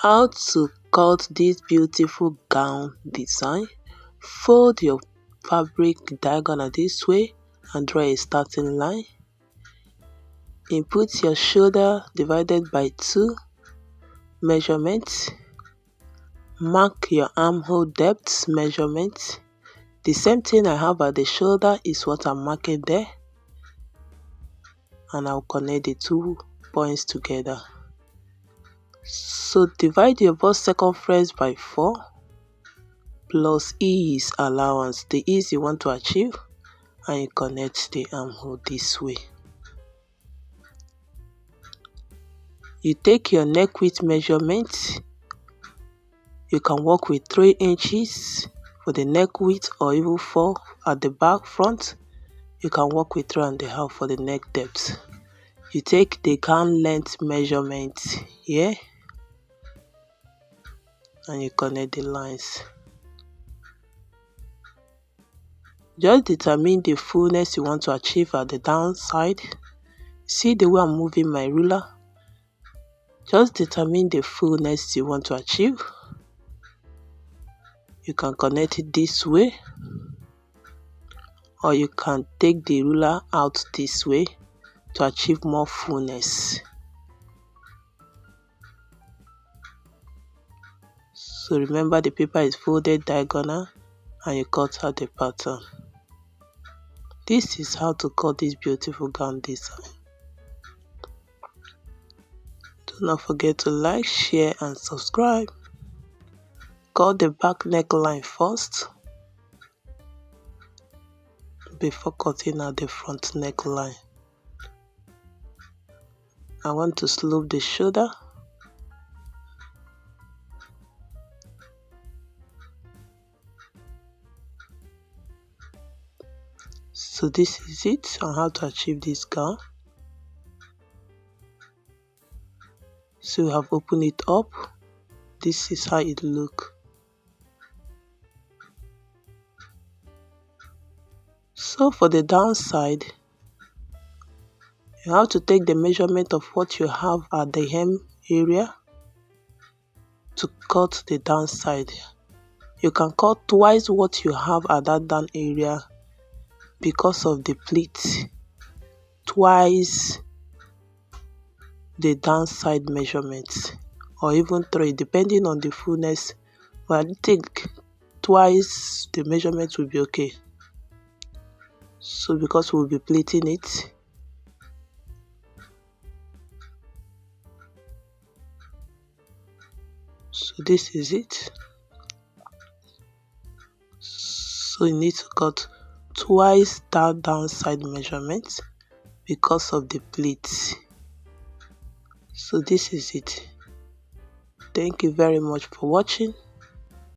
How to cut this beautiful gown design. Fold your fabric diagonal this way and draw a starting line. Input your shoulder divided by 2 measurements. Mark your armhole depth measurement. The same thing I have at the shoulder is what I'm marking there, and I'll connect the 2 points together. So divide your bust circumference by 4 plus ease allowance, the ease you want to achieve, and you connect the armhole this way. You take your neck width measurement. You can work with 3 inches for the neck width or even 4 at the back front. You can work with 3.5 for the neck depth. You take the gown length measurement here and you connect the lines. Just determine the fullness you want to achieve at the downside. See the way I'm moving my ruler? Just determine the fullness you want to achieve. You can connect it this way, or you can take the ruler out this way to achieve more fullness. So remember, the paper is folded diagonal and you cut out the pattern. This is how to cut this beautiful gown design. Do not forget to like, share and subscribe. Cut the back neckline first before cutting out the front neckline. I want to slope the shoulder. So this is it on how to achieve this gown. So we have opened it up. This is how it looks. So for the downside, you have to take the measurement of what you have at the hem area to cut the downside. You can cut twice what you have at that down area because of the pleat. Twice the downside measurements, or even 3 depending on the fullness. But I think twice the measurement will be okay. So because we'll be pleating it, so this is it. So you need to cut twice that downside measurement because of the pleats. So this is it. Thank you very much for watching.